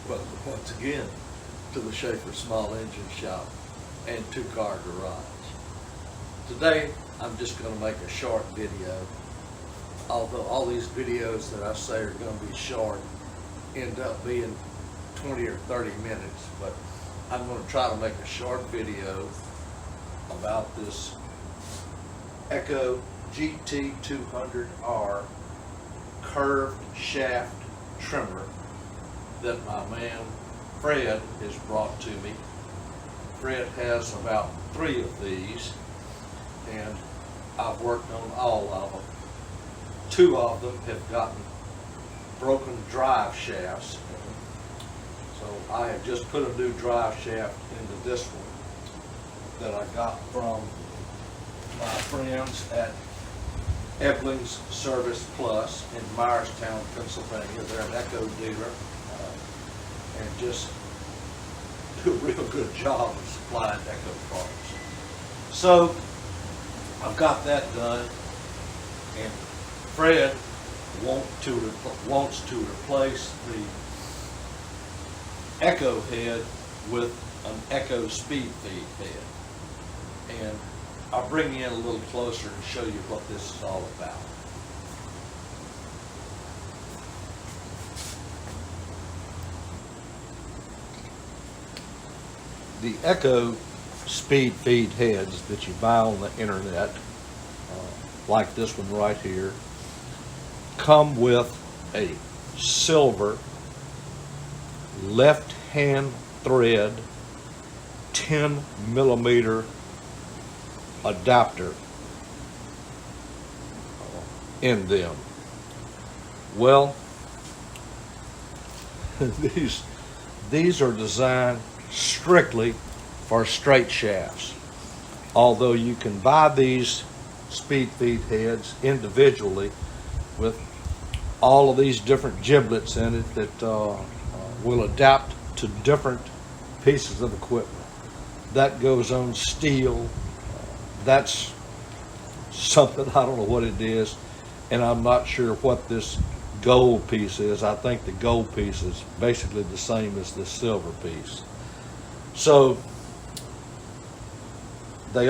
Welcome once again to the Schaefer Small Engine Shop and Two-Car Garage. Today I'm just going to make a short video, although all these videos that I say are going to be short end up being 20 or 30 minutes, but I'm going to try to make a short video about this Echo GT200R curved shaft trimmer that my man Fred has brought to me. Fred has about 3 of these, and I've worked on all of them. 2 of them have gotten broken drive shafts, so I have just put a new drive shaft into this one that I got from my friends at Ebling's Service Plus in Myerstown, Pennsylvania. They're an Echo dealer and just do a real good job of supplying Echo parts. So I've got that done, and Fred wants to replace the Echo head with an Echo speed feed head. And I'll bring you in a little closer and show you what this is all about. The Echo speed feed heads that you buy on the internet, like this one right here, come with a silver left hand thread 10 millimeter adapter in them. Well, these are designed strictly for straight shafts, although you can buy these speed feed heads individually with all of these different giblets in it that will adapt to different pieces of equipment. That goes on steel. That's something, I don't know what it is, and I'm not sure what this gold piece is. I think the gold piece is basically the same as the silver piece. So the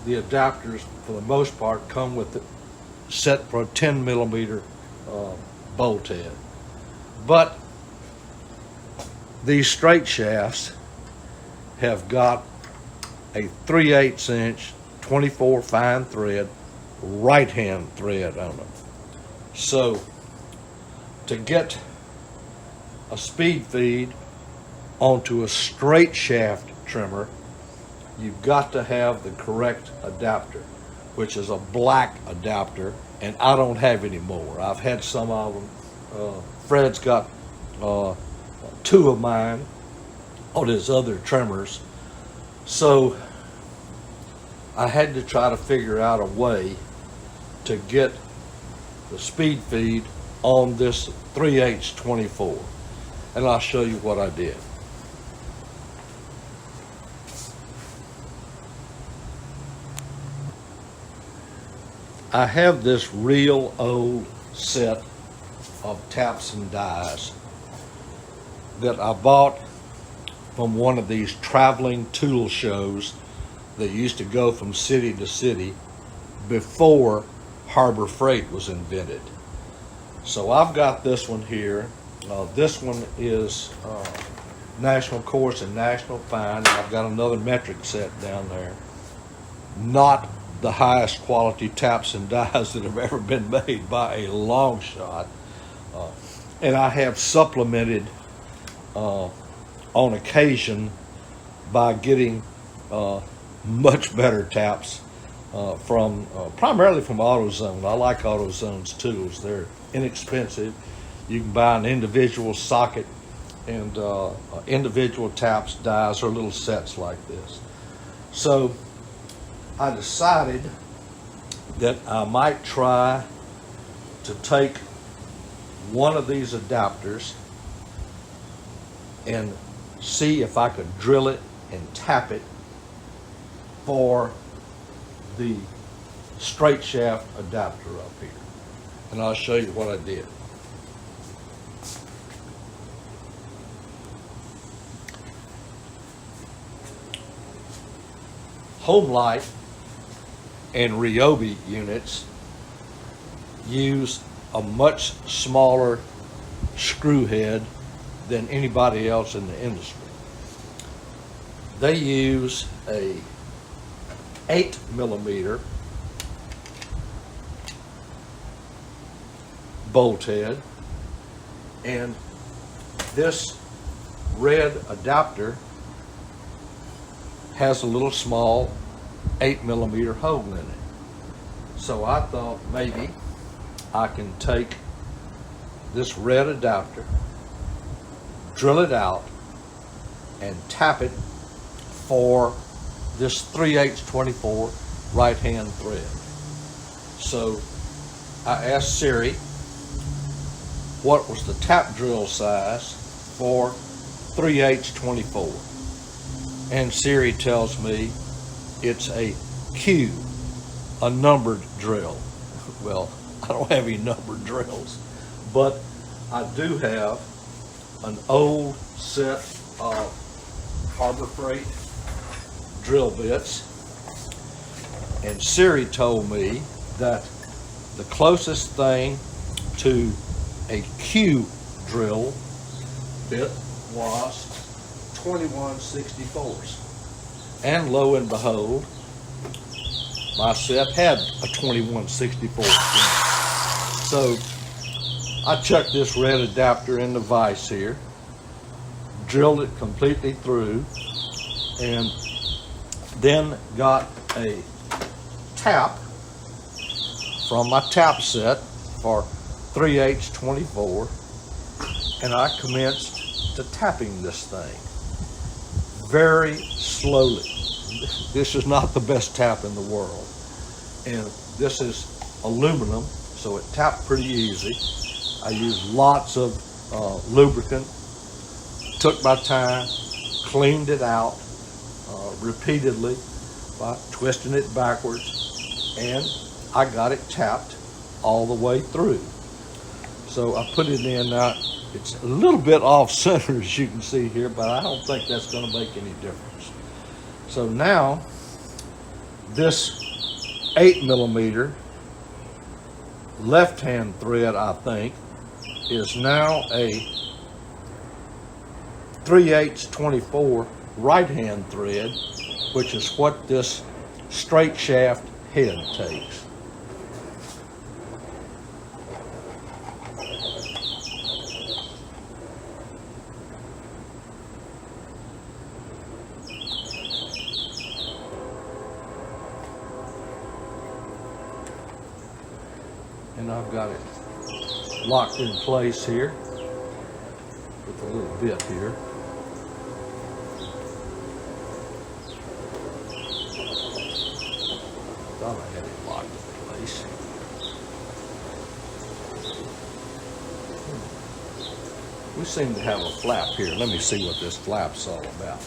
adapters for the most part come with it set for a 10 millimeter bolt head. But these straight shafts have got a 3/8 inch 24 fine thread right hand thread on them. So to get a speed feed onto a straight shaft trimmer, you've got to have the correct adapter, which is a black adapter, and I don't have any more. I've had some of them. Fred's got 2 of mine on his other trimmers. So I had to try to figure out a way to get the speed feed on this 3/8 24, and I'll show you what I did. I have this real old set of taps and dies that I bought from one of these traveling tool shows that used to go from city to city before Harbor Freight was invented. So I've got this one here. This one is National Coarse and National Fine, and I've got another metric set down there. Not the highest quality taps and dies that have ever been made by a long shot. And I have supplemented on occasion by getting much better taps from primarily from AutoZone. I like AutoZone's tools. They're inexpensive. You can buy an individual socket and individual taps, dies, or little sets like this. So I decided that I might try to take one of these adapters and see if I could drill it and tap it for the straight shaft adapter up here. And I'll show you what I did. Homelight and Ryobi units use a much smaller screw head than anybody else in the industry. They use a 8mm bolt head, and this red adapter has a little small 8mm hole in it. So I thought maybe I can take this red adapter, drill it out, and tap it for this 3/8 right hand thread. So I asked Siri what was the tap drill size for 3/8 and Siri tells me it's a Q, a numbered drill. Well, I don't have any numbered drills, but I do have an old set of Harbor Freight drill bits, and Siri told me that the closest thing to a Q drill bit was 21/64. And lo and behold, my set had a 21/64. So I chucked this red adapter in the vise here, drilled it completely through, and then got a tap from my tap set for 3/8, and I commenced to tapping this thing very slowly. This is not the best tap in the world, and this is aluminum, so it tapped pretty easy. I used lots of lubricant, took my time, cleaned it out repeatedly by twisting it backwards, and I got it tapped all the way through. So I put it in. Now it's a little bit off center, as you can see here, but I don't think that's going to make any difference. So now this 8mm left hand thread, I think, is now a 3/8 right hand thread, which is what this straight shaft head takes. And I've got it locked in place here with a little bit here. Thought I had it locked in place. We seem to have a flap here. Let me see what this flap's all about.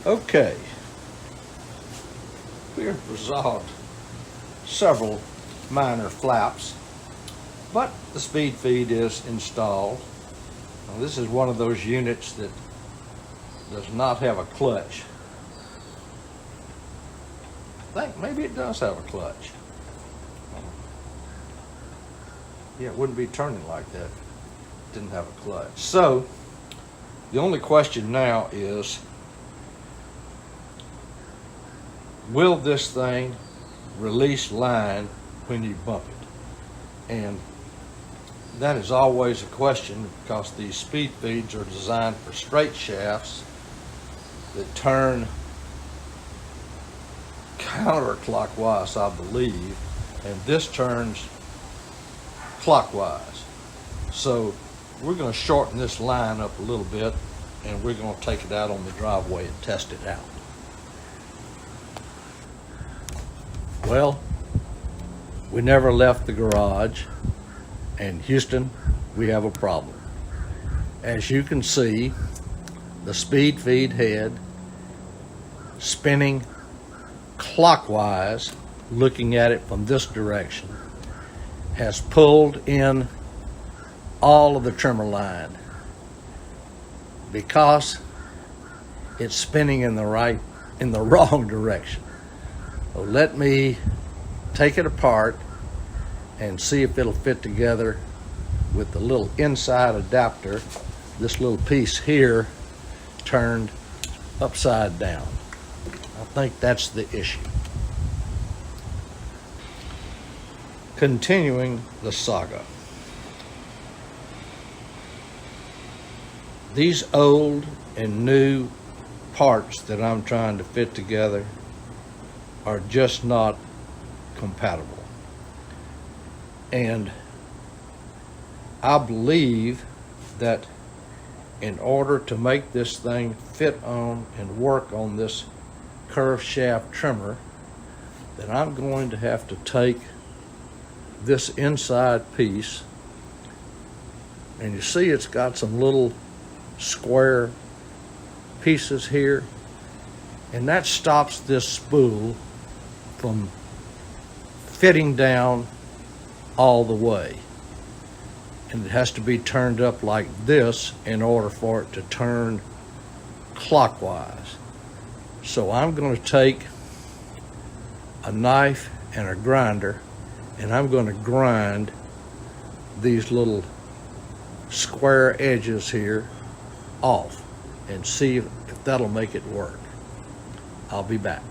Okay. We have resolved several minor flaps, but the speed feed is installed. Now, this is one of those units that does not have a clutch. I think maybe it does have a clutch. Yeah, it wouldn't be turning like that if it didn't have a clutch. So the only question now is, will this thing release line when you bump it? And that is always a question, because these speed feeds are designed for straight shafts that turn counterclockwise, I believe, and this turns clockwise. So we're going to shorten this line up a little bit, and we're going to take it out on the driveway and test it out. Well, we never left the garage, and Houston, we have a problem. As you can see, the speed feed head spinning clockwise, looking at it from this direction, has pulled in all of the trimmer line. Because it's spinning in the wrong direction. So let me take it apart and see if it'll fit together with the little inside adapter, this little piece here turned upside down. I think that's the issue. Continuing the saga. These old and new parts that I'm trying to fit together are just not compatible. And I believe that in order to make this thing fit on and work on this curved shaft trimmer, that I'm going to have to take this inside piece, and you see it's got some little square pieces here, and that stops this spool from fitting down all the way. And it has to be turned up like this in order for it to turn clockwise. So I'm going to take a knife and a grinder, and I'm going to grind these little square edges here off and see if that'll make it work. I'll be back.